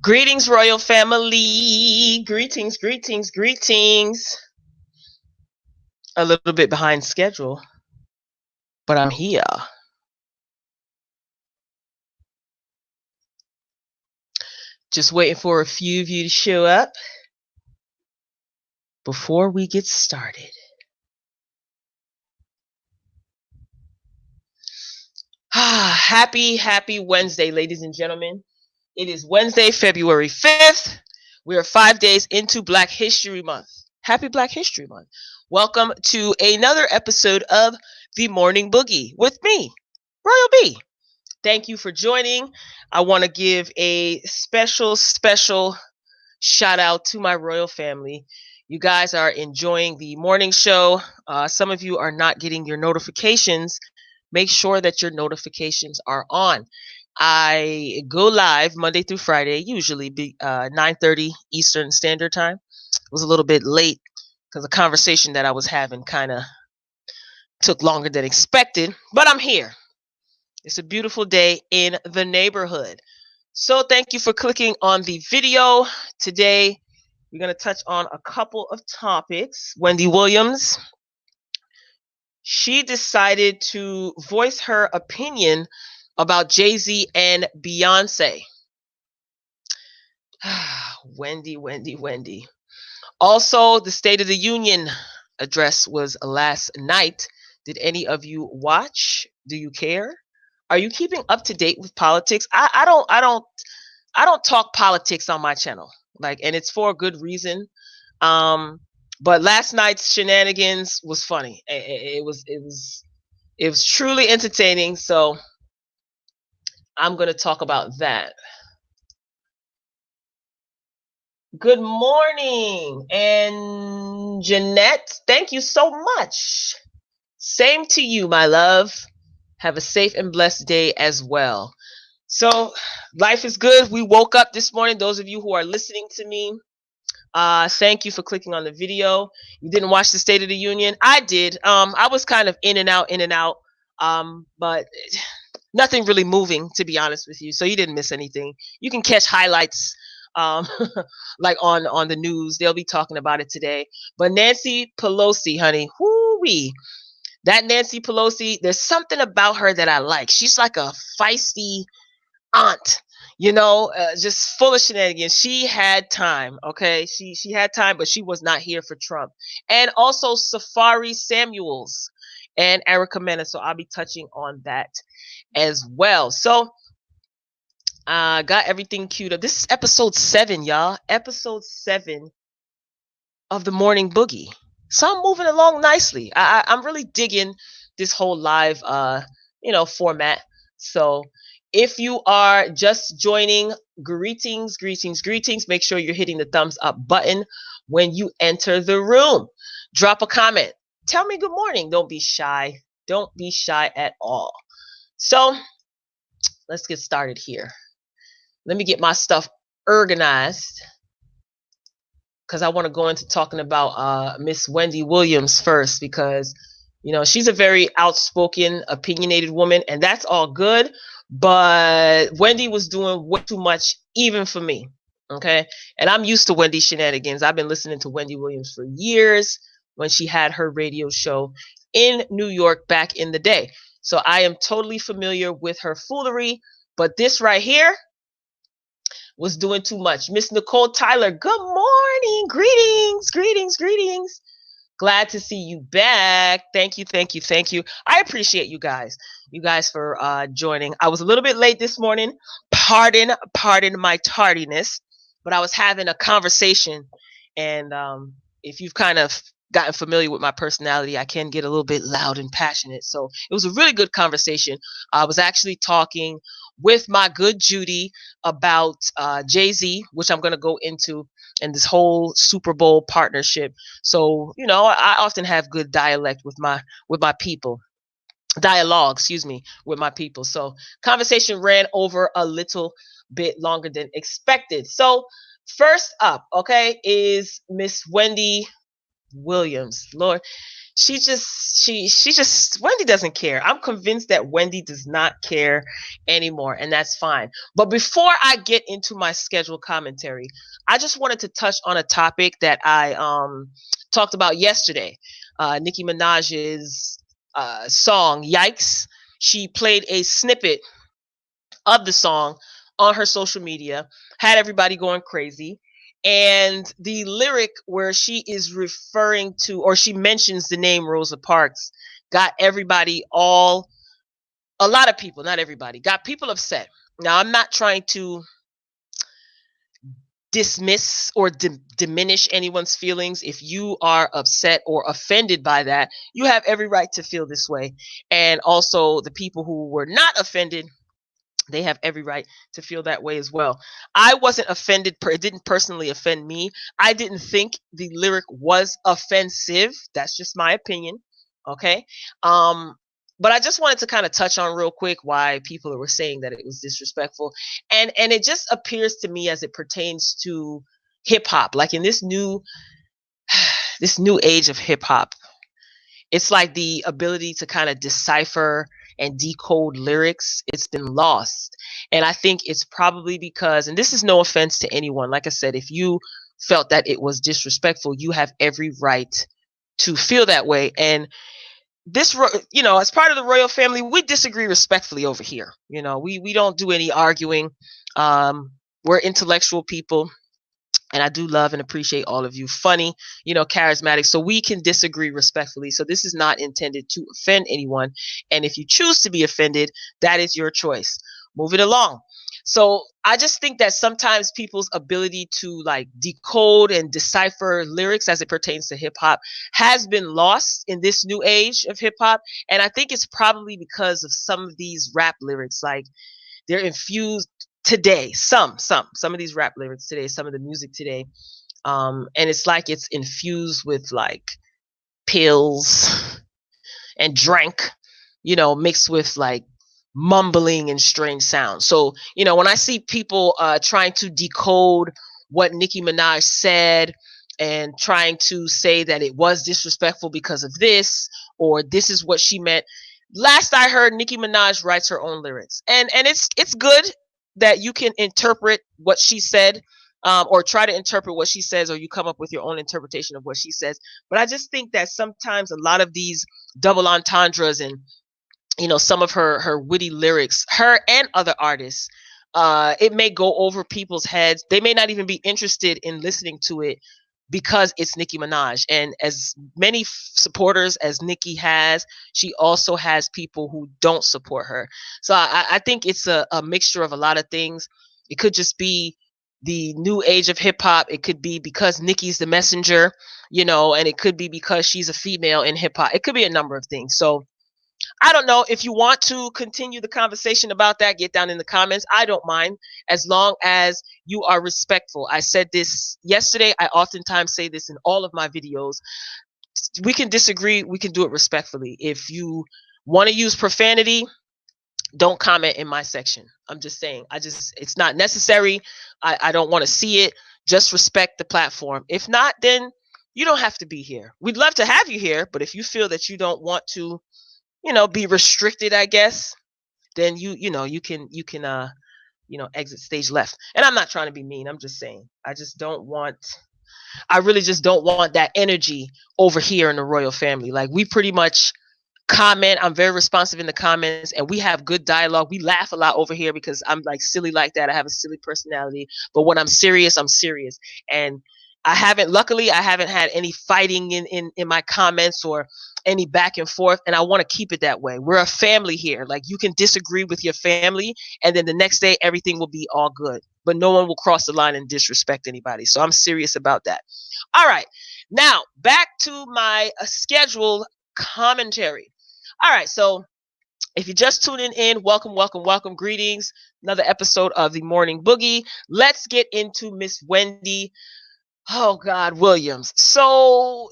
Greetings, royal family. Greetings, greetings, greetings. A little bit behind schedule, but I'm here. Just waiting for a few of you to show up before we get started. Happy Wednesday, ladies and gentlemen. It is Wednesday, February 5th. We are 5 days into Black History Month. Happy Black History Month. Welcome to another episode of The Morning Boogie with me, Royal B. Thank you for joining. I want to give a special shout out to my royal family. You guys are enjoying the morning show. Some of you are not getting your notifications. Make sure that your notifications are on. I go live Monday through Friday, usually 9:30 Eastern Standard Time. It was a little bit late because the conversation that I was having kind of took longer than expected, but I'm here. It's a beautiful day in the neighborhood. So thank you for clicking on the video. Today, we're going to touch on a couple of topics. Wendy Williams, she decided to voice her opinion about Jay-Z and Beyonce. Wendy. Also, the State of the Union address was last night. Did any of you watch? Do you care? Are you keeping up to date with politics? I don't talk politics on my channel. And it's for a good reason. But last night's shenanigans was funny. It was truly entertaining. So I'm going to talk about that. Good morning, and Jeanette, thank you so much. Same to you, my love. Have a safe and blessed day as well. So, life is good. We woke up this morning. Those of you who are listening to me, thank you for clicking on the video. You didn't watch the State of the Union? I did. I was kind of in and out. But nothing really moving, to be honest with you. So you didn't miss anything. You can catch highlights like on the news. They'll be talking about it today. But Nancy Pelosi, honey, whoo-wee. That Nancy Pelosi, there's something about her that I like. She's like a feisty aunt, just full of shenanigans. She had time, okay? She had time, but she was not here for Trump. And also Safari Samuels and Erica Mena. So I'll be touching on that as well. So got everything queued up. This is episode 7, y'all. Episode 7 of the Morning Boogie. So I'm moving along nicely. I'm really digging this whole live, format. So if you are just joining, greetings. Make sure you're hitting the thumbs up button when you enter the room. Drop a comment. Tell me good morning. Don't be shy. Don't be shy at all. So let's get started here. Let me get my stuff organized because I want to go into talking about Miss Wendy Williams first because, she's a very outspoken, opinionated woman, and that's all good. But Wendy was doing way too much, even for me. Okay. And I'm used to Wendy shenanigans. I've been listening to Wendy Williams for years when she had her radio show in New York back in the day. So I am totally familiar with her foolery. But this right here was doing too much. Miss Nicole Tyler, good morning. Greetings. Glad to see you back. Thank you. I appreciate you guys for joining. I was a little bit late this morning. Pardon my tardiness, but I was having a conversation, and if you've kind of gotten familiar with my personality, I can get a little bit loud and passionate. So it was a really good conversation. I was actually talking with my good Judy about Jay-Z, which I'm going to go into, and this whole Super Bowl partnership. So, I often have good dialogue with my people. With my people. So conversation ran over a little bit longer than expected. So first up, okay, is Miss Wendy Williams. Lord, she just Wendy doesn't care. I'm convinced that Wendy does not care anymore, and that's fine. But before I get into my scheduled commentary, I just wanted to touch on a topic that I talked about yesterday. Nicki Minaj's song "Yikes." She played a snippet of the song on her social media, had everybody going crazy. And the lyric where she is referring to, or she mentions the name Rosa Parks, got everybody a lot of people, not everybody, got people upset. Now, I'm not trying to dismiss or diminish anyone's feelings. If you are upset or offended by that, you have every right to feel this way. And also, the people who were not offended, they have every right to feel that way as well. I wasn't offended. It didn't personally offend me. I didn't think the lyric was offensive. That's just my opinion. Okay. But I just wanted to kind of touch on real quick why people were saying that it was disrespectful. And it just appears to me as it pertains to hip hop, like in this new this new age of hip hop, it's like the ability to kind of decipher and decode lyrics, it's been lost. And I think it's probably because, and this is no offense to anyone, like I said, if you felt that it was disrespectful, you have every right to feel that way. And as part of the royal family, we disagree respectfully over here. We don't do any arguing. We're intellectual people, and I do love and appreciate all of you. Funny, charismatic. So we can disagree respectfully. So this is not intended to offend anyone. And if you choose to be offended, that is your choice. Move it along. So I just think that sometimes people's ability to like decode and decipher lyrics as it pertains to hip hop has been lost in this new age of hip hop. And I think it's probably because of some of these rap lyrics, like they're infused today. Some of these rap lyrics today, some of the music today, and it's like it's infused with like pills and drink, mixed with like mumbling and strange sounds. So when I see people trying to decode what Nicki Minaj said and trying to say that it was disrespectful because of this, or this is what she meant. Last I heard, Nicki Minaj writes her own lyrics, and it's good that you can interpret what she said, or try to interpret what she says, or you come up with your own interpretation of what she says. But I just think that sometimes a lot of these double entendres and some of her witty lyrics, her and other artists, it may go over people's heads. They may not even be interested in listening to it because it's Nicki Minaj. And as many supporters as Nicki has, she also has people who don't support her. So I think it's a mixture of a lot of things. It could just be the new age of hip hop. It could be because Nicki's the messenger, and it could be because she's a female in hip hop. It could be a number of things. So I don't know. If you want to continue the conversation about that, get down in the comments. I don't mind, as long as you are respectful. I said this yesterday. I oftentimes say this in all of my videos. We can disagree. We can do it respectfully. If you want to use profanity, don't comment in my section. I'm just saying. It's not necessary. I don't want to see it. Just respect the platform. If not, then you don't have to be here. We'd love to have you here, but if you feel that you don't want to be restricted, I guess, then you can exit stage left. And I'm not trying to be mean. I'm just saying, I really just don't want that energy over here in the royal family. Like, we pretty much comment. I'm very responsive in the comments, and we have good dialogue. We laugh a lot over here because I'm like silly like that. I have a silly personality, but when I'm serious, I'm serious. And luckily I haven't had any fighting in my comments or any back and forth, and I want to keep it that way. We're a family here. Like, you can disagree with your family, and then the next day everything will be all good, but no one will cross the line and disrespect anybody. So I'm serious about that. All right, now back to my scheduled commentary. All right, so if you're just tuning in, welcome, welcome, welcome, greetings. Another episode of the Morning Boogie. Let's get into Miss Wendy, oh God, Williams. So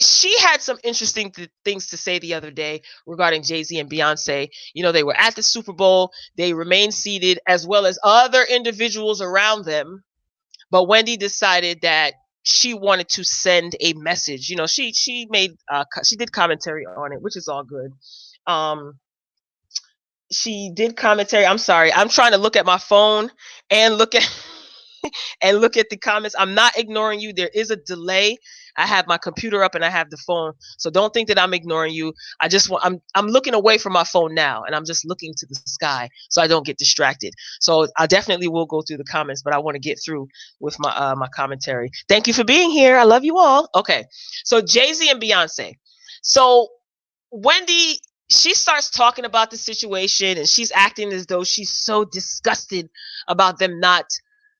she had some interesting things to say the other day regarding Jay-Z and Beyonce. They were at the Super Bowl. They remained seated, as well as other individuals around them. But Wendy decided that she wanted to send a message. You know, she did commentary on it, which is all good. She did commentary. I'm sorry. I'm trying to look at my phone and look at and look at the comments. I'm not ignoring you. There is a delay. I have my computer up and I have the phone. So don't think that I'm ignoring you. I'm looking away from my phone now and I'm just looking to the sky so I don't get distracted. So I definitely will go through the comments, but I want to get through with my commentary. Thank you for being here. I love you all. Okay. So Jay-Z and Beyonce. So Wendy, she starts talking about the situation and she's acting as though she's so disgusted about them not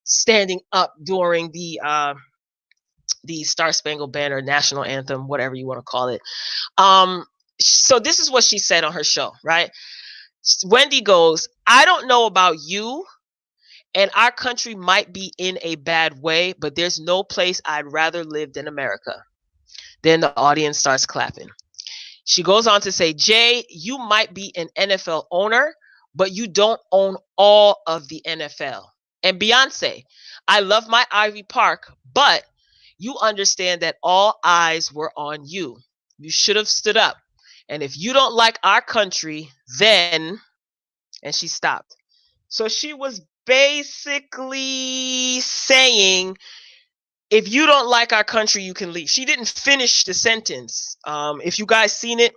standing up during the Star Spangled Banner national anthem, whatever you want to call it. So this is what she said on her show, right? Wendy goes, "I don't know about you, and our country might be in a bad way, but there's no place I'd rather live than America." Then the audience starts clapping. She goes on to say, "Jay, you might be an NFL owner, but you don't own all of the NFL. And Beyonce, I love my Ivy Park, but you understand that all eyes were on you. You should have stood up. And if you don't like our country, then..." And she stopped. So she was basically saying, if you don't like our country, you can leave. She didn't finish the sentence. If you guys seen it,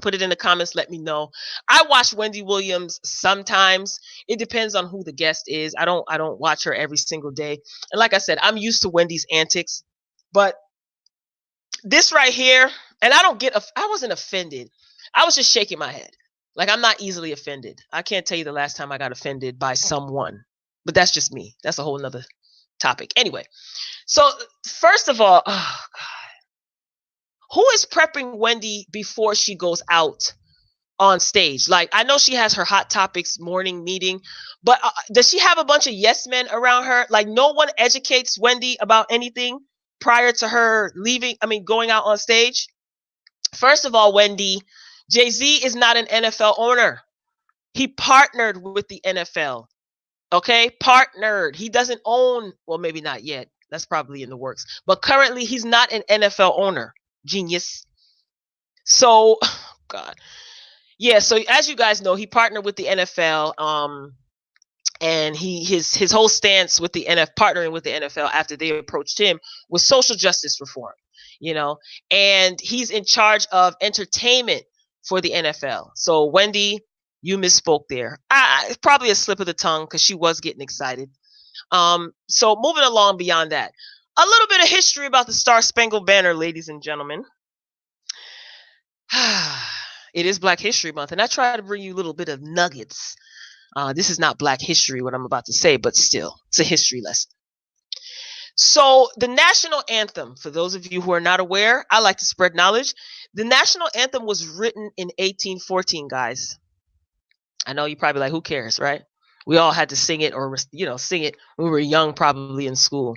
put it in the comments. Let me know. I watch Wendy Williams sometimes. It depends on who the guest is. I don't watch her every single day. And like I said, I'm used to Wendy's antics. But this right here, and I wasn't offended. I was just shaking my head. Like, I'm not easily offended. I can't tell you the last time I got offended by someone. But that's just me. That's a whole nother topic. Anyway. So, first of all, oh God, who is prepping Wendy before she goes out on stage? Like, I know she has her Hot Topics morning meeting, but does she have a bunch of yes men around her? Like, no one educates Wendy about anything prior to her going out on stage? First of all, Wendy, Jay-Z is not an NFL owner. He partnered with the NFL. Okay? Partnered. He doesn't own, well, maybe not yet. That's probably in the works. But currently, he's not an NFL owner. Genius. So, God. Yeah, so as you guys know, he partnered with the NFL. And his whole stance with the partnering with the NFL after they approached him was social justice reform, you know, and he's in charge of entertainment for the NFL. So Wendy, you misspoke there. It's probably a slip of the tongue because she was getting excited. So moving along beyond that, a little bit of history about the Star Spangled Banner, ladies and gentlemen. It is Black History Month, and I try to bring you a little bit of nuggets. This is not Black history, what I'm about to say, but still, it's a history lesson. So the national anthem, for those of you who are not aware, I like to spread knowledge. The national anthem was written in 1814, guys. I know you're probably like, who cares, right? We all had to sing it or, sing it when we were young, probably in school.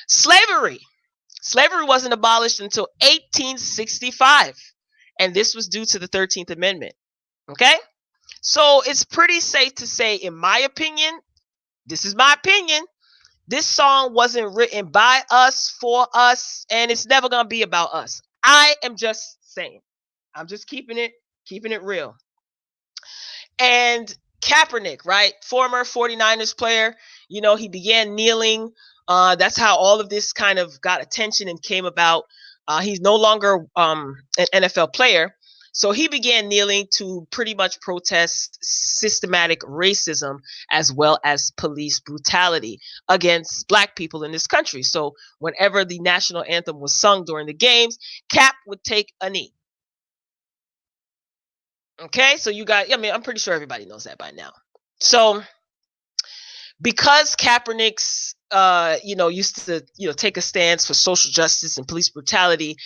Slavery. Slavery wasn't abolished until 1865. And this was due to the 13th Amendment. Okay? So it's pretty safe to say, in my opinion, this is my opinion, this song wasn't written by us, for us, and it's never going to be about us. I am just saying. I'm just keeping it real. And Kaepernick, right? Former 49ers player, he began kneeling. That's how all of this kind of got attention and came about. He's no longer an NFL player. So he began kneeling to pretty much protest systematic racism as well as police brutality against Black people in this country. So whenever the national anthem was sung during the games, Cap would take a knee. Okay, so you got, I'm pretty sure everybody knows that by now. So because Kaepernick's, used to, take a stance for social justice and police brutality,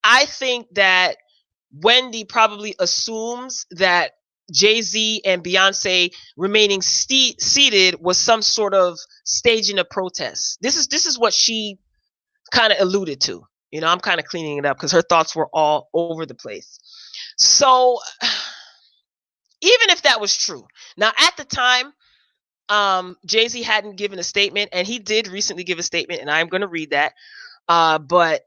I think that Wendy probably assumes that Jay-Z and Beyonce remaining seated was some sort of staging a protest. This is what she kind of alluded to. I'm kind of cleaning it up because her thoughts were all over the place. So even if that was true, now at the time, Jay-Z hadn't given a statement, and he did recently give a statement, and I'm going to read that. But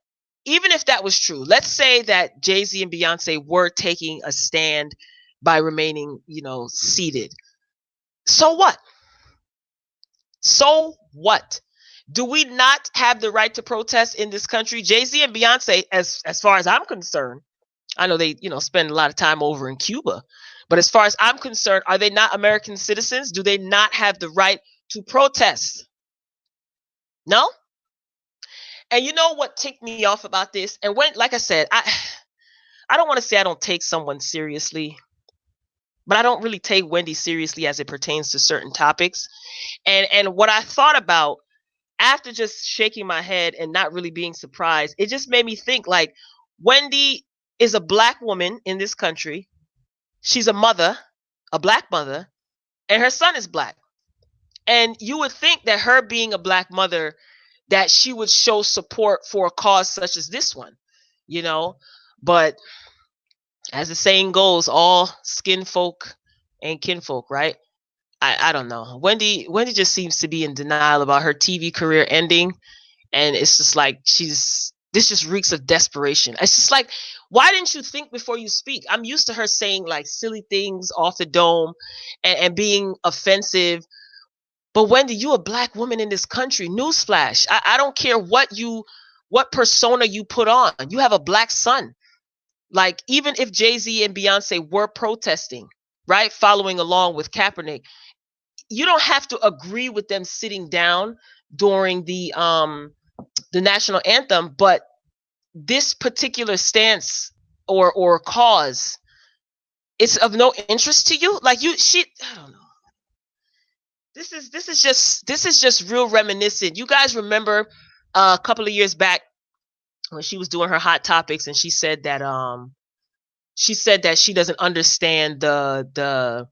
even if that was true, let's say that Jay-Z and Beyonce were taking a stand by remaining, seated. So what? So what? Do we not have the right to protest in this country? Jay-Z and Beyonce, as far as I'm concerned, I know they, spend a lot of time over in Cuba, but as far as I'm concerned, are they not American citizens? Do they not have the right to protest? No? And you know what ticked me off about this? And when, like I said, I don't want to say I don't take someone seriously, but I don't really take Wendy seriously as it pertains to certain topics. And what I thought about after just shaking my head and not really being surprised, it just made me think like Wendy is a black woman in this country. She's a mother, a black mother, and her son is black. And you would think that her being a black mother, that she would show support for a cause such as this one, but as the saying goes, all skin folk and kinfolk, right? I don't know. Wendy just seems to be in denial about her TV career ending, and it's just like this just reeks of desperation. It's just like, why didn't you think before you speak? I'm used to her saying like silly things off the dome and being offensive. But Wendy, you a black woman in this country. Newsflash. I don't care what persona you put on. You have a black son. Like, even if Jay-Z and Beyonce were protesting, right, following along with Kaepernick, you don't have to agree with them sitting down during the national anthem, but this particular stance or cause, it's of no interest to you. Like, I don't know. This is just real reminiscent. You guys remember a couple of years back when she was doing her hot topics, and she said that she doesn't understand the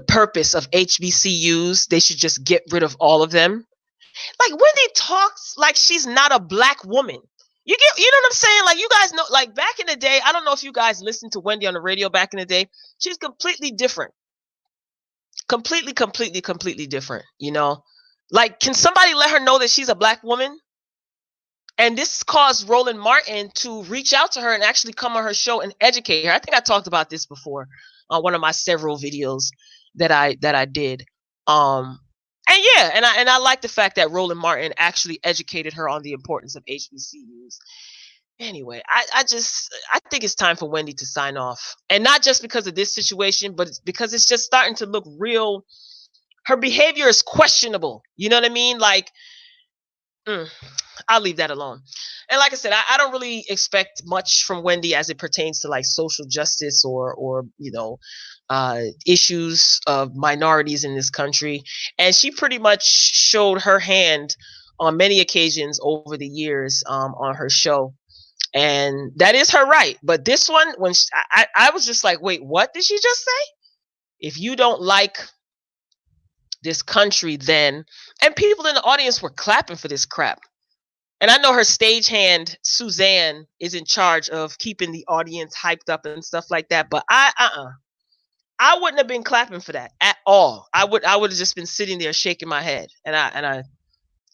purpose of HBCUs. They should just get rid of all of them. Like, Wendy talks like she's not a black woman. You know what I'm saying? Like, you guys know, like, back in the day, I don't know if you guys listened to Wendy on the radio back in the day. She's completely different. Completely different, Like, can somebody let her know that she's a black woman? And this caused Roland Martin to reach out to her and actually come on her show and educate her. I think I talked about this before on one of my several videos that I did. And yeah, and I like the fact that Roland Martin actually educated her on the importance of HBCUs. Anyway, I think it's time for Wendy to sign off. And not just because of this situation, but it's because it's just starting to look real. Her behavior is questionable. You know what I mean? Like, I'll leave that alone. And like I said, I don't really expect much from Wendy as it pertains to like social justice or issues of minorities in this country. And she pretty much showed her hand on many occasions over the years on her show. And that is her right. But this one, when I was just like, wait, what did she just say? If you don't like this country, then, and people in the audience were clapping for this crap. And I know her stagehand Suzanne is in charge of keeping the audience hyped up and stuff like that. But I wouldn't have been clapping for that at all. I would have just been sitting there shaking my head. And I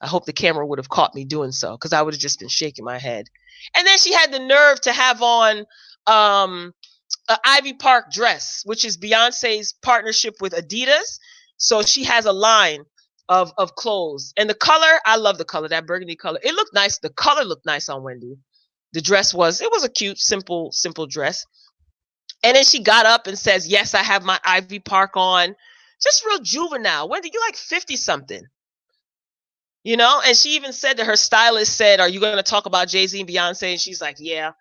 hope the camera would have caught me doing so, because I would have just been shaking my head. And then she had the nerve to have on an Ivy Park dress, which is Beyonce's partnership with Adidas. So she has a line of clothes. And the color, I love the color, that burgundy color. It looked nice. The color looked nice on Wendy. The dress was a cute, simple dress. And then she got up and says, yes, I have my Ivy Park on. Just real juvenile. Wendy, you're like 50 something. And she even said that her stylist said, are you going to talk about Jay-Z and Beyonce? And she's like, yeah.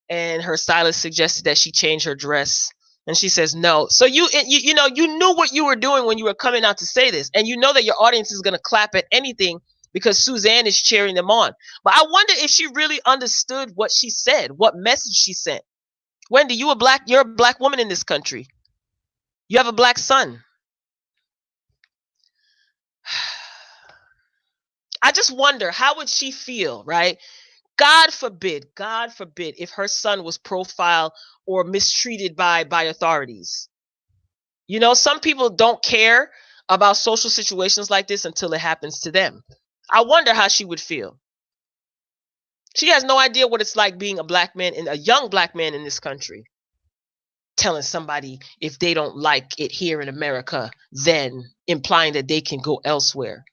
And her stylist suggested that she change her dress. And she says, no. So you knew what you were doing when you were coming out to say this. And you know that your audience is going to clap at anything because Suzanne is cheering them on. But I wonder if she really understood what she said, what message she sent. Wendy, you're a black woman in this country. You have a black son. I just wonder, how would she feel, right? God forbid if her son was profiled or mistreated by authorities. Some people don't care about social situations like this until it happens to them. I wonder how she would feel. She has no idea what it's like being a black man and a young black man in this country, telling somebody if they don't like it here in America, then implying that they can go elsewhere.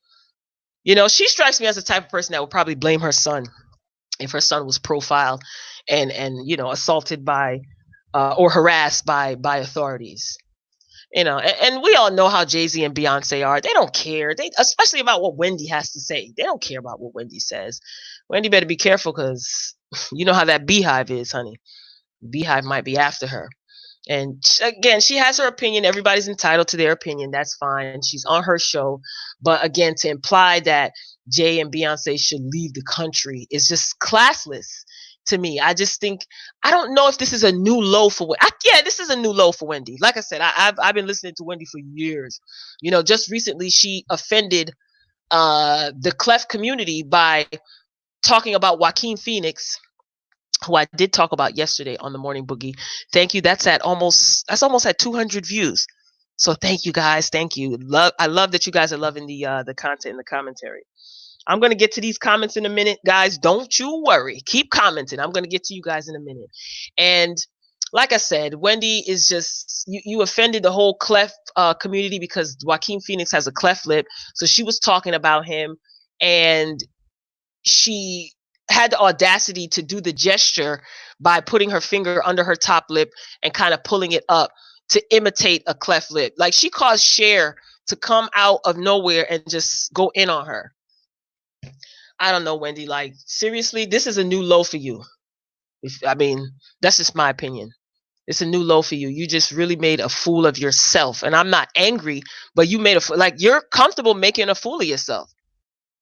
She strikes me as the type of person that would probably blame her son if her son was profiled and assaulted by or harassed by authorities. And we all know how Jay-Z and Beyonce are. They don't care. They, especially about what Wendy has to say. They don't care about what Wendy says. Wendy better be careful, because you know how that beehive is, honey. Beehive might be after her. And again, she has her opinion. Everybody's entitled to their opinion. That's fine. She's on her show. But again, to imply that Jay and Beyonce should leave the country is just classless to me. I just think, I don't know if this is a new low for Wendy. Yeah, this is a new low for Wendy. Like I said, I've been listening to Wendy for years. Just recently she offended the cleft community by talking about Joaquin Phoenix, who I did talk about yesterday on the Morning Boogie. Thank you. That's almost at 200 views. So thank you guys. Thank you. I love that you guys are loving the content and the commentary. I'm going to get to these comments in a minute, guys. Don't you worry. Keep commenting. I'm going to get to you guys in a minute. And like I said, Wendy is just, you offended the whole cleft community because Joaquin Phoenix has a cleft lip. So she was talking about him, and she had the audacity to do the gesture by putting her finger under her top lip and kind of pulling it up to imitate a cleft lip. Like, she caused Cher to come out of nowhere and just go in on her. I don't know, Wendy. Like, seriously, this is a new low for you. That's just my opinion. It's a new low for you. You just really made a fool of yourself. And I'm not angry, but you made you're comfortable making a fool of yourself.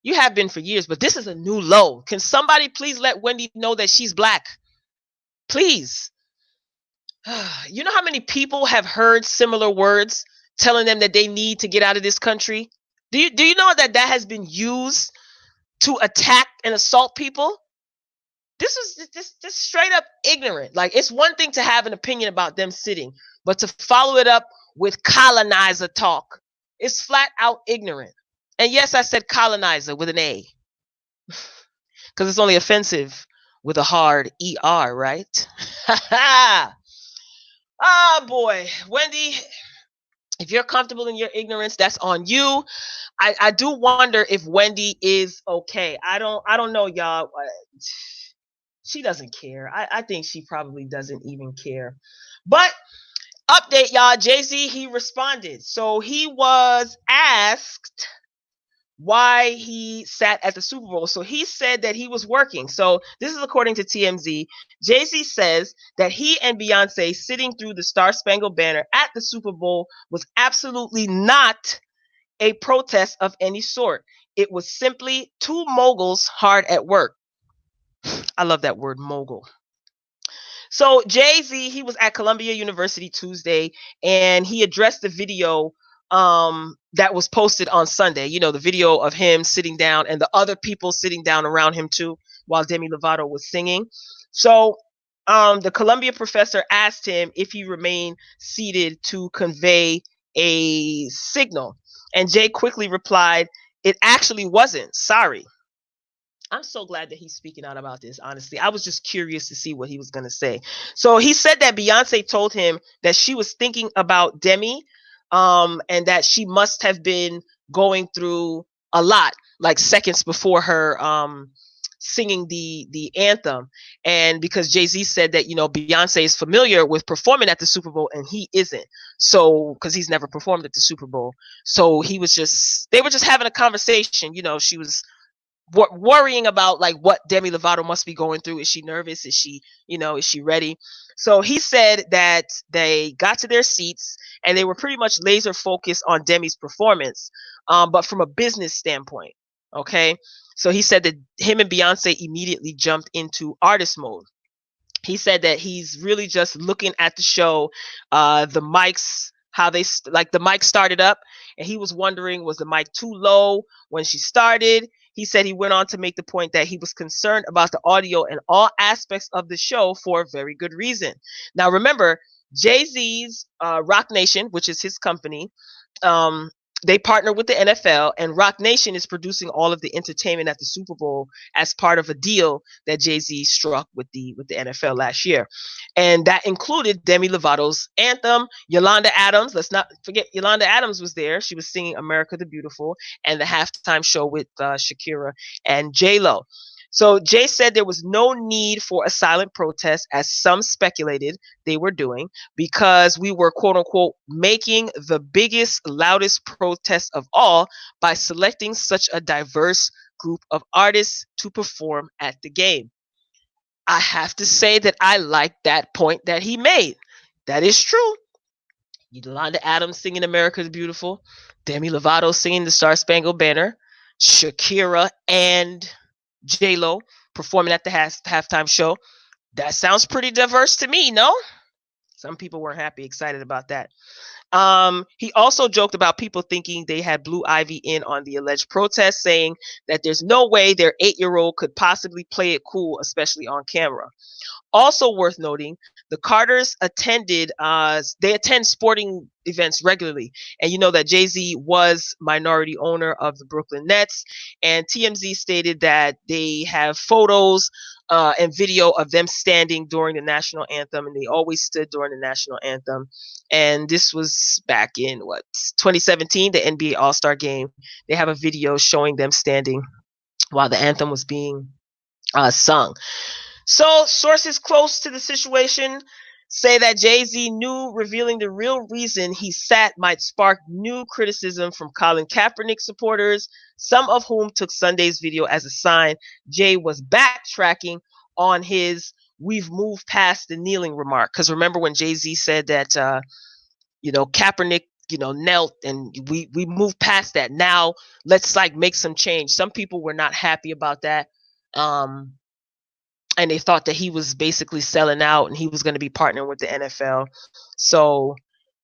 You have been for years, but this is a new low. Can somebody please let Wendy know that she's black? Please. You know how many people have heard similar words telling them that they need to get out of this country? Do you know that has been used to attack and assault people? This was just straight up ignorant. Like, it's one thing to have an opinion about them sitting, but to follow it up with colonizer talk, it's flat out ignorant. And yes, I said colonizer with an A, because it's only offensive with a hard ER, right? Oh boy, Wendy, if you're comfortable in your ignorance, that's on you. I do wonder if Wendy is okay. I don't know, y'all. She doesn't care. I think she probably doesn't even care. But update, y'all. Jay-Z, he responded. So he was asked why he sat at the Super Bowl. So he said that he was working. So this is according to TMZ. Jay-Z says that he and Beyonce sitting through the Star Spangled Banner at the Super Bowl was absolutely not a protest of any sort. It was simply two moguls hard at work. I love that word, mogul. So Jay-Z, he was at Columbia University Tuesday, and he addressed the video that was posted on Sunday. You know, the video of him sitting down and the other people sitting down around him too, while Demi Lovato was singing. So the Columbia professor asked him if he remained seated to convey a signal. And Jay quickly replied, "It actually wasn't. Sorry." I'm so glad that he's speaking out about this, honestly. I was just curious to see what he was going to say. So he said that Beyonce told him that she was thinking about Demi, and that she must have been going through a lot, like seconds before her singing the anthem. And because Jay-Z said that, you know, Beyonce is familiar with performing at the Super Bowl and he isn't. So, because he's never performed at the Super Bowl. So they were just having a conversation. You know, she was worrying about like what Demi Lovato must be going through. Is she nervous? Is she ready? So he said that they got to their seats and they were pretty much laser focused on Demi's performance, but from a business standpoint. Okay. So he said that him and Beyonce immediately jumped into artist mode. He said that he's really just looking at the show, the mics, how the mic started up, and he was wondering, was the mic too low when she started? He said he went on to make the point that he was concerned about the audio and all aspects of the show for a very good reason. Now, remember, Jay-Z's Roc Nation, which is his company, they partner with the NFL, and Rock Nation is producing all of the entertainment at the Super Bowl as part of a deal that Jay-Z struck with the NFL last year. And that included Demi Lovato's anthem, Yolanda Adams. Let's not forget Yolanda Adams was there. She was singing America the Beautiful, and the halftime show with Shakira and J-Lo. So Jay said there was no need for a silent protest, as some speculated they were doing, because we were, quote unquote, making the biggest, loudest protest of all by selecting such a diverse group of artists to perform at the game. I have to say that I like that point that he made. That is true. Yolanda Adams singing America the Beautiful, Demi Lovato singing the Star Spangled Banner, Shakira and J-Lo performing at the halftime show. That sounds pretty diverse to me, no? Some people weren't excited about that. He also joked about people thinking they had Blue Ivy in on the alleged protest, saying that there's no way their 8-year-old could possibly play it cool, especially on camera. Also worth noting, the Carters they attend sporting events regularly. And you know that Jay-Z was minority owner of the Brooklyn Nets. And TMZ stated that they have photos and video of them standing during the national anthem. And they always stood during the national anthem. And this was back in, 2017, the NBA All-Star game. They have a video showing them standing while the anthem was being sung. So sources close to the situation say that Jay-Z knew revealing the real reason he sat might spark new criticism from Colin Kaepernick supporters, some of whom took Sunday's video as a sign Jay was backtracking on his "we've moved past the kneeling" remark. Because remember when Jay-Z said that, Kaepernick, knelt, and we moved past that. Now let's make some change. Some people were not happy about that. And they thought that he was basically selling out and he was going to be partnering with the NFL. So,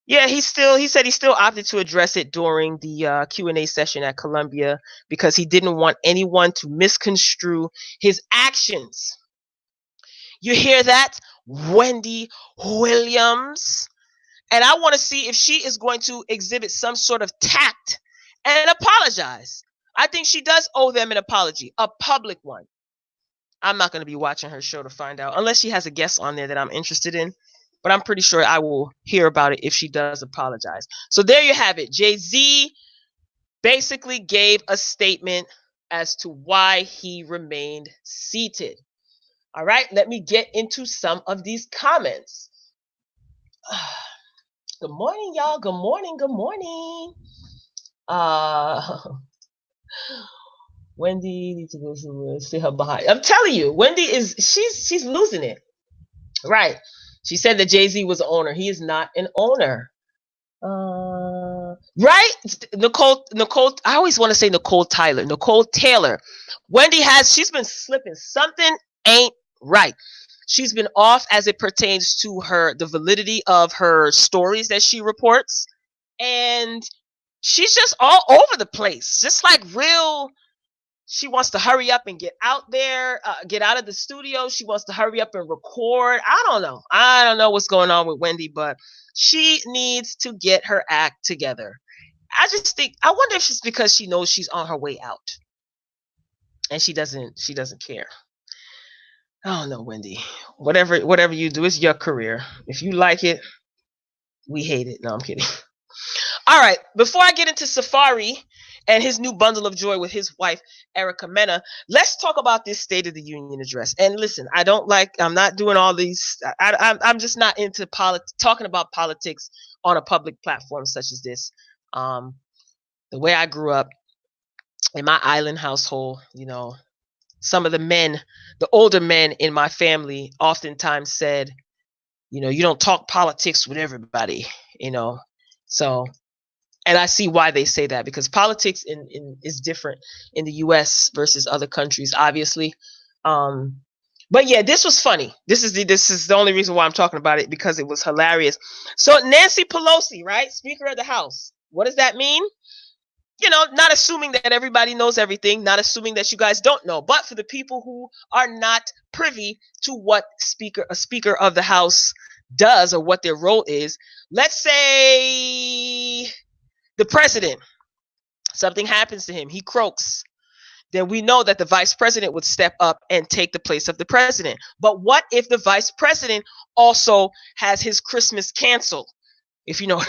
yeah, he said he still opted to address it during the Q&A session at Columbia because he didn't want anyone to misconstrue his actions. You hear that, Wendy Williams? And I want to see if she is going to exhibit some sort of tact and apologize. I think she does owe them an apology, a public one. I'm not going to be watching her show to find out, unless she has a guest on there that I'm interested in. But I'm pretty sure I will hear about it if she does apologize. So there you have it. Jay-Z basically gave a statement as to why he remained seated. All right, let me get into some of these comments. Good morning, y'all. Good morning. Good morning. Wendy needs to go somewhere. See her behind. I'm telling you, Wendy she's losing it. Right. She said that Jay-Z was an owner. He is not an owner. Right? Nicole, I always want to say Nicole Taylor. She's been slipping. Something ain't right. She's been off as it pertains to the validity of her stories that she reports. And she's just all over the place. Just she wants to hurry up and get out there, get out of the studio. She wants to hurry up and record. I don't know what's going on with Wendy, but she needs to get her act together. I wonder if it's because she knows she's on her way out and she doesn't care. I don't know, Wendy. Whatever you do, it's your career. If you like it, we hate it. No, I'm kidding. All right, before I get into Safari and his new bundle of joy with his wife, Erica Mena, let's talk about this State of the Union address. And listen, I'm not doing all these, I'm just not into talking about politics on a public platform such as this. The way I grew up in my island household, some of the older men in my family oftentimes said, you don't talk politics with everybody, so. And I see why they say that, because politics is different in the U.S. versus other countries, obviously. But yeah, this was funny. This is the only reason why I'm talking about it, because it was hilarious. So Nancy Pelosi, right, Speaker of the House. What does that mean? Not assuming that everybody knows everything, not assuming that you guys don't know, but for the people who are not privy to what a Speaker of the House does or what their role is, let's say the president something happens to him, he croaks, then we know that the vice president would step up and take the place of the president. But what if the vice president also has his Christmas canceled? If you know.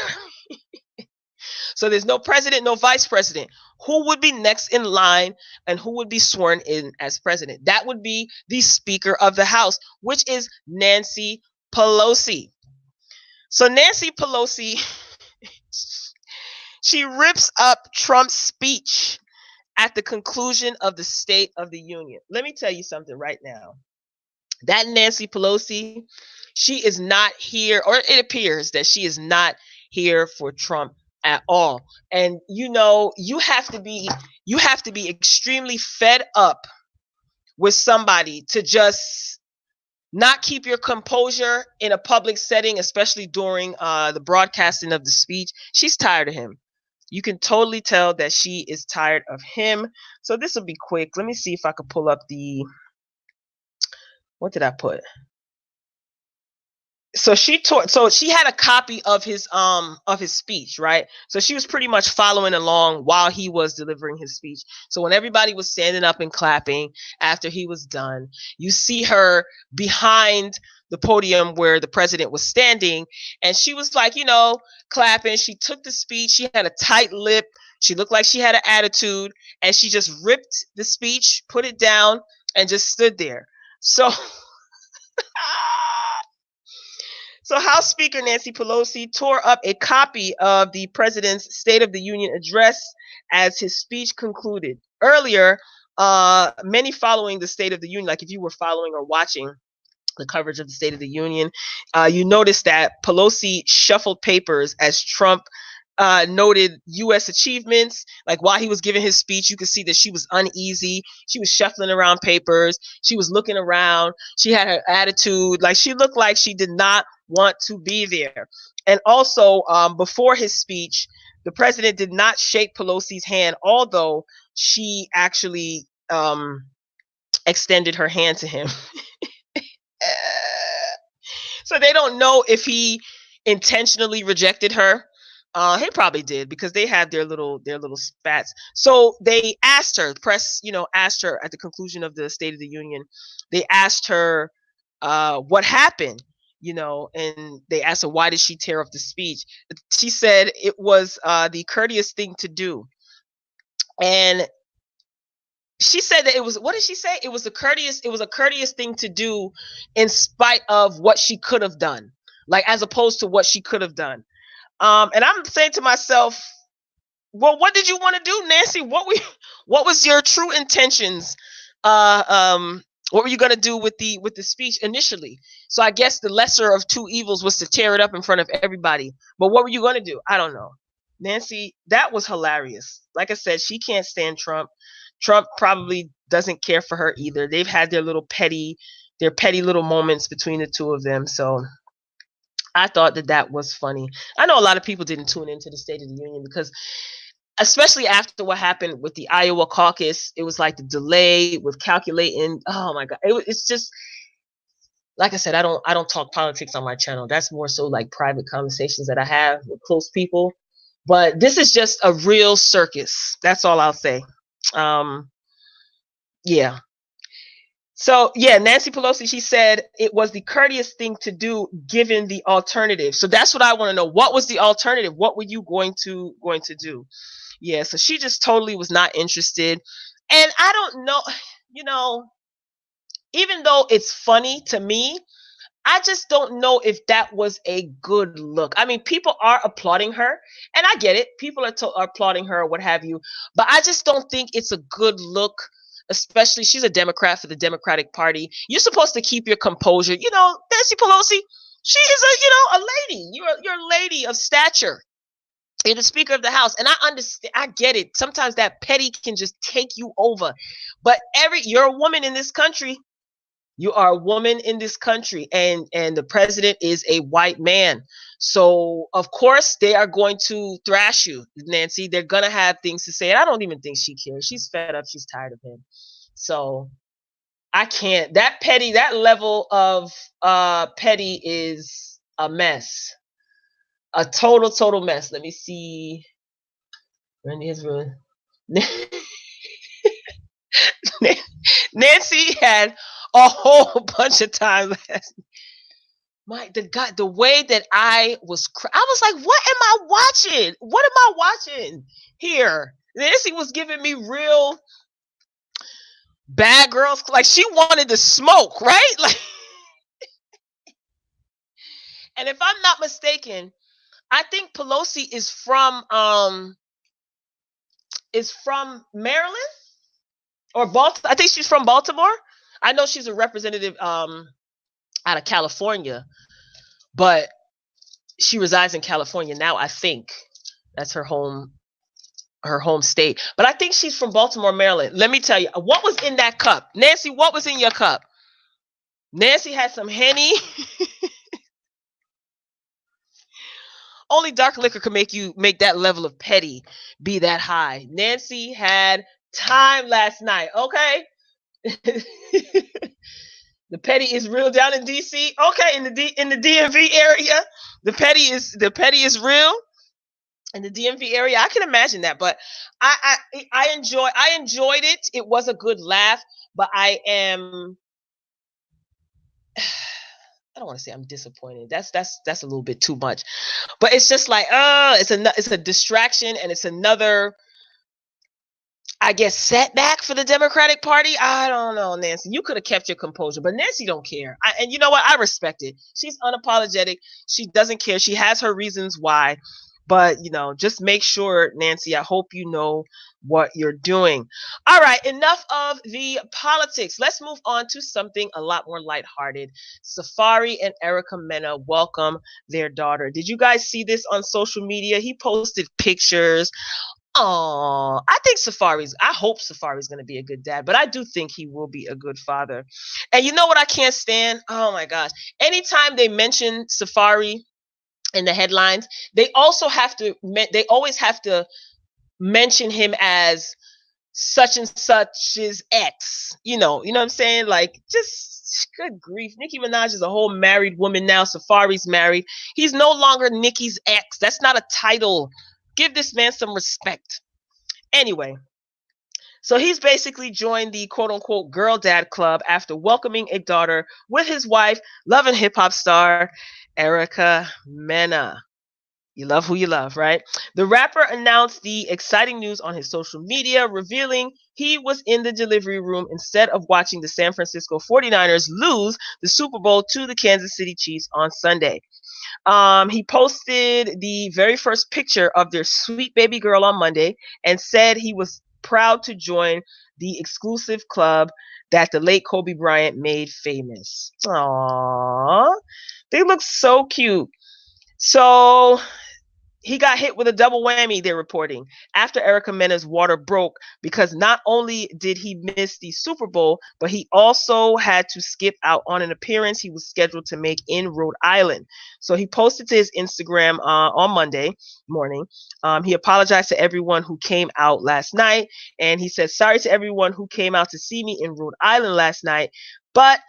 So there's no president, no vice president. Who would be next in line and who would be sworn in as president? That would be the Speaker of the House, which is Nancy Pelosi. So Nancy Pelosi, she rips up Trump's speech at the conclusion of the State of the Union. Let me tell you something right now. That Nancy Pelosi, she is not here, or it appears that she is not here for Trump at all. And you have to be extremely fed up with somebody to just not keep your composure in a public setting, especially during the broadcasting of the speech. She's tired of him. You can totally tell that she is tired of him. So this will be quick. Let me see if I could pull up what did I put? So she had a copy of his speech, right? So she was pretty much following along while he was delivering his speech. So when everybody was standing up and clapping after he was done, you see her behind the podium where the president was standing, and she was like, clapping. She took the speech. She had a tight lip. She looked like she had an attitude, and she just ripped the speech, put it down, and just stood there. So So House Speaker Nancy Pelosi tore up a copy of the president's State of the Union address as his speech concluded. Earlier, many following the State of the Union, like if you were following or watching the coverage of the State of the Union, you noticed that Pelosi shuffled papers as Trump noted U.S. achievements. Like while he was giving his speech, you could see that she was uneasy. She was shuffling around papers. She was looking around. She had her attitude. Like she looked like she did not want to be there. And also, before his speech, the president did not shake Pelosi's hand, although she actually extended her hand to him. So they don't know if he intentionally rejected her. He probably did, because they had their little spats. So they asked her, press, asked her at the conclusion of the State of the Union. They asked her what happened, and they asked her why did she tear up the speech. She said it was the courteous thing to do, and she said that it was, what did she say? It was a courteous thing to do in spite of what she could have done, like as opposed to what she could have done. And I'm saying to myself, well, what did you want to do, Nancy? What was your true intentions? What were you going to do with the speech initially? So I guess the lesser of two evils was to tear it up in front of everybody. But what were you going to do? I don't know. Nancy, that was hilarious. Like I said, she can't stand Trump. Trump probably doesn't care for her either. They've had their petty little moments between the two of them. So I thought that was funny. I know a lot of people didn't tune into the State of the Union because, especially after what happened with the Iowa caucus, it was like the delay with calculating. Oh my God, it's just, like I said, I don't talk politics on my channel. That's more so like private conversations that I have with close people. But this is just a real circus. That's all I'll say. Yeah. So, yeah, Nancy Pelosi, she said it was the courteous thing to do given the alternative. So that's what I want to know. What was the alternative? What were you going to do? Yeah, so she just totally was not interested. And I don't know, even though it's funny to me, I just don't know if that was a good look. I mean, people are applauding her, and I get it. People are applauding her or what have you, but I just don't think it's a good look. Especially, she's a Democrat for the Democratic Party. You're supposed to keep your composure. Nancy Pelosi, she is a lady. You're a lady of stature. You're the Speaker of the House, and I understand. I get it. Sometimes that petty can just take you over, but you're a woman in this country. You are a woman in this country, and the president is a white man. So of course they are going to thrash you, Nancy. They're gonna have things to say. And I don't even think she cares. She's fed up. She's tired of him. So I can't. That level of petty is a mess. A total mess. Let me see. Wendy has ruined. Nancy had a whole bunch of time last. The way that I was like, what am I watching? What am I watching here? Nancy was giving me real bad girls, like she wanted to smoke, right? Like, and if I'm not mistaken, I think Pelosi is from Maryland or Baltimore. I think she's from Baltimore. I know she's a representative out of California, but she resides in California now. I think that's her home state. But I think she's from Baltimore, Maryland. Let me tell you, what was in that cup? Nancy, what was in your cup? Nancy had some Henny. Only dark liquor could make that level of petty be that high. Nancy had time last night, okay? The petty is real down in DC. Okay, in the DMV area, the petty is real. In the DMV area, I can imagine that, but I enjoyed it. It was a good laugh, but I don't want to say I'm disappointed. That's a little bit too much, but it's just like, it's a distraction, and it's another, I guess, setback for the Democratic Party. I don't know, Nancy. You could have kept your composure, but Nancy don't care. And you know what? I respect it. She's unapologetic. She doesn't care. She has her reasons why. But, just make sure, Nancy, I hope you know what you're doing. All right, enough of the politics. Let's move on to something a lot more lighthearted. Safari and Erica Mena welcome their daughter. Did you guys see this on social media? He posted pictures. Oh, I hope Safari's going to be a good dad, but I do think he will be a good father. And you know what I can't stand? Oh my gosh. Anytime they mention Safari in the headlines, they always have to mention him as such and such's ex. You know what I'm saying? Like, just good grief. Nicki Minaj is a whole married woman now. Safari's married. He's no longer Nicki's ex. That's not a title. Give this man some respect. Anyway, so he's basically joined the quote-unquote girl dad club after welcoming a daughter with his wife, Love and Hip Hop star Erica Mena. You love who you love, right? The rapper announced the exciting news on his social media, revealing he was in the delivery room instead of watching the San Francisco 49ers lose the Super Bowl to the Kansas City Chiefs on Sunday. He posted the very first picture of their sweet baby girl on Monday and said he was proud to join the exclusive club that the late Kobe Bryant made famous. Aww, they look so cute. So he got hit with a double whammy, they're reporting, after Erica Mena's water broke, because not only did he miss the Super Bowl, but he also had to skip out on an appearance he was scheduled to make in Rhode Island. So he posted to his Instagram on Monday morning. He apologized to everyone who came out last night, and he said, sorry to everyone who came out to see me in Rhode Island last night, but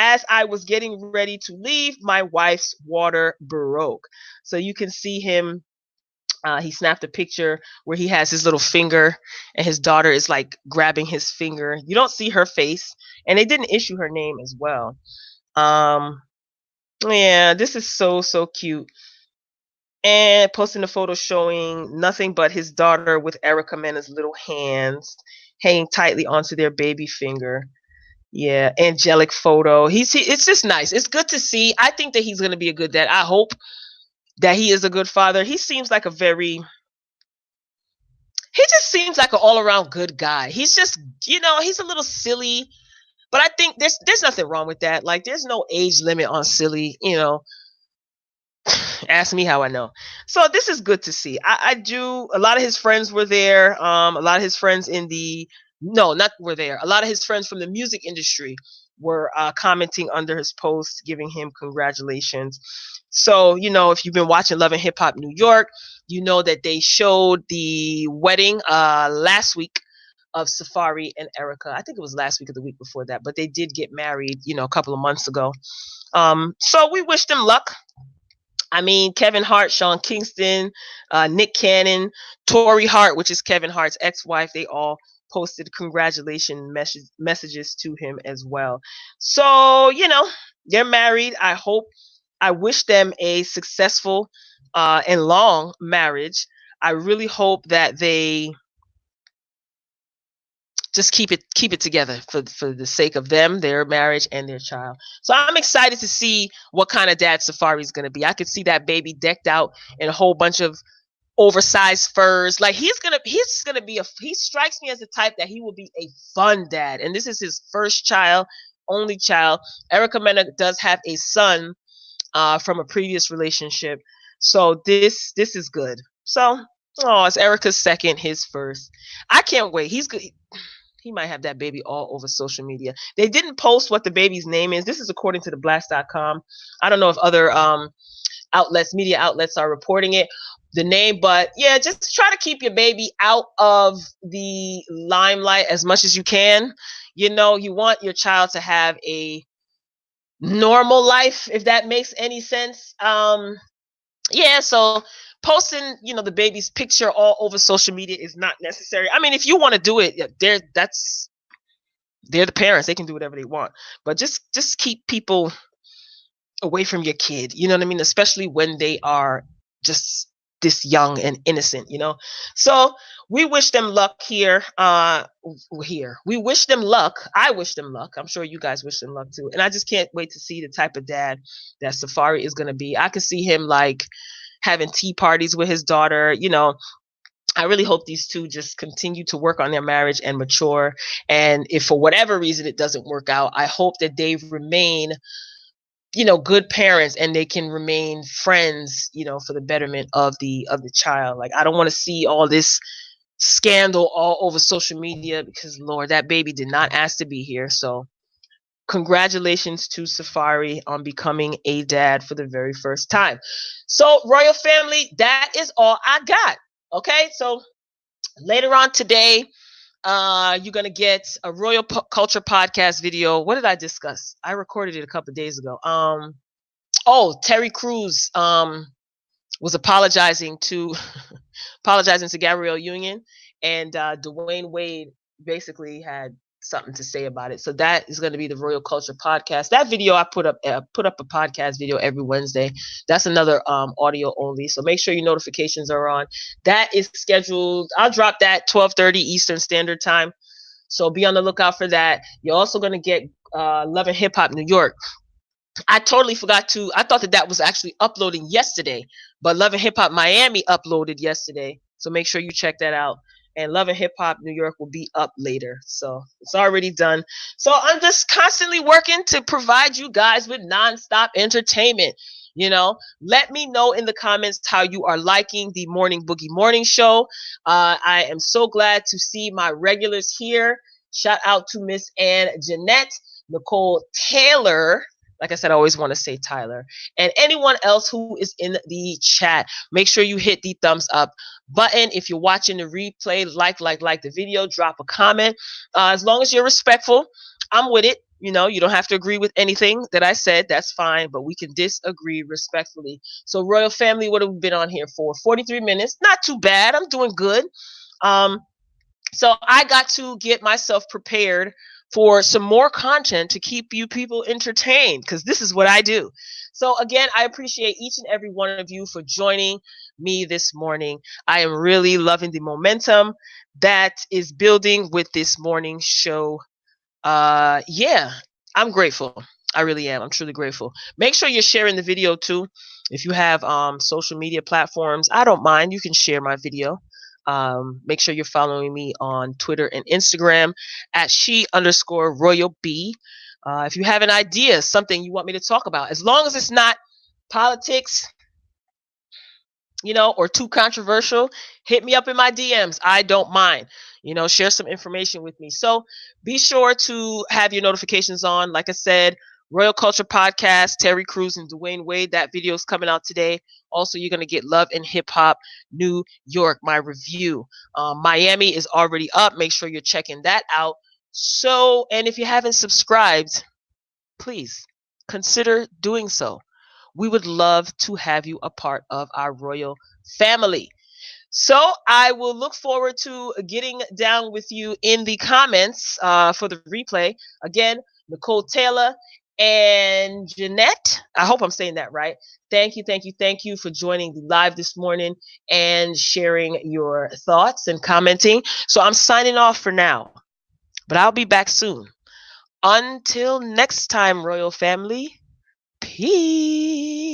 as I was getting ready to leave, my wife's water broke. So you can see him. He snapped a picture where he has his little finger and his daughter is like grabbing his finger. You don't see her face, and they didn't issue her name as well. Yeah, this is so cute. And posting a photo showing nothing but his daughter with Erica Mena's little hands hanging tightly onto their baby finger. Yeah, angelic photo. It's just nice. It's good to see. I think that he's going to be a good dad. I hope that he is a good father. He just seems like an all-around good guy. He's just, he's a little silly, but I think there's nothing wrong with that. Like, there's no age limit on silly, Ask me how I know. So this is good to see. I do. A lot of his friends were there. A lot of his friends were there. A lot of his friends from the music industry were commenting under his post, giving him congratulations. So, if you've been watching Love and Hip Hop New York, you know that they showed the wedding last week of Safari and Erica. I think it was last week or the week before that, but they did get married, a couple of months ago. So we wish them luck. I mean, Kevin Hart, Sean Kingston, Nick Cannon, Tori Hart, which is Kevin Hart's ex-wife, they all posted congratulation messages to him as well. So, they're married. I wish them a successful and long marriage. I really hope that they just keep it together for the sake of them, their marriage, and their child. So I'm excited to see what kind of dad Safari's going to be. I could see that baby decked out in a whole bunch of oversized furs. Like he's gonna be he strikes me as the type that he will be a fun dad. And this is his first child, only child. Erica Mena does have a son from a previous relationship, so this is good. So, it's Erica's second, his first. I can't wait. He's good. He might have that baby all over social media. They didn't post what the baby's name is. This is according to theblast.com. I don't know if other media outlets are reporting the name, but yeah, just try to keep your baby out of the limelight as much as you can. You want your child to have a normal life, if that makes any sense. Yeah, so posting, the baby's picture all over social media is not necessary. I mean, if you want to do it, they're the parents. They can do whatever they want. But just keep people away from your kid. You know what I mean? Especially when they are just this young and innocent, So we wish them luck here. We wish them luck. I wish them luck. I'm sure you guys wish them luck too. And I just can't wait to see the type of dad that Safari is going to be. I could see him like having tea parties with his daughter. I really hope these two just continue to work on their marriage and mature. And if for whatever reason it doesn't work out, I hope that they remain good parents and they can remain friends, for the betterment of the child. Like, I don't want to see all this scandal all over social media because, Lord, that baby did not ask to be here. So congratulations to Safari on becoming a dad for the very first time. So, Royal Family, that is all I got. Okay, so later on today, you're going to get a Royal Culture podcast video. What did I discuss? I recorded it a couple of days ago. Terry Crews was apologizing to Gabrielle Union, and Dwayne Wade basically had something to say about it. So that is going to be the Royal Culture podcast. That video I put up a podcast video every Wednesday. That's another audio only. So make sure your notifications are on. That is scheduled. I'll drop that 12:30 Eastern Standard Time. So be on the lookout for that. You're also going to get Love and Hip Hop New York. I totally forgot I thought that was actually uploading yesterday, but Love and Hip Hop Miami uploaded yesterday. So make sure you check that out. And Love and Hip Hop New York will be up later. So it's already done. So I'm just constantly working to provide you guys with nonstop entertainment. Let me know in the comments how you are liking the Morning Boogie Morning Show. I am so glad to see my regulars here. Shout out to Miss Ann Jeanette, Nicole Taylor. Like I said, I always want to say Tyler. And anyone else who is in the chat, make sure you hit the thumbs up button. If you're watching the replay, like the video, drop a comment. As long as you're respectful, I'm with it. You don't have to agree with anything that I said. That's fine, but we can disagree respectfully. So, Royal Family, what have we been on here for? 43 minutes. Not too bad. I'm doing good. So I got to get myself prepared for some more content to keep you people entertained, because this is what I do. So again, I appreciate each and every one of you for joining me this morning. I am really loving the momentum that is building with this morning show. Yeah, I'm grateful. I really am. I'm truly grateful. Make sure you're sharing the video too. If you have social media platforms, I don't mind. You can share my video. Make sure you're following me on Twitter and Instagram at @she_Royal B. If you have an idea, something you want me to talk about, as long as it's not politics, or too controversial, hit me up in my DMs. I don't mind. Share some information with me. So be sure to have your notifications on. Like I said, Royal Culture Podcast, Terry Crews and Dwayne Wade. That video is coming out today. Also, you're going to get Love and Hip Hop New York, my review. Miami is already up. Make sure you're checking that out. So, and if you haven't subscribed, please consider doing so. we would love to have you a part of our royal family. So I will look forward to getting down with you in the comments for the replay. Again, Nicole Taylor and Jeanette. I hope I'm saying that right. Thank you, thank you, thank you for joining the live this morning and sharing your thoughts and commenting. So I'm signing off for now, but I'll be back soon. Until next time, royal family, peace.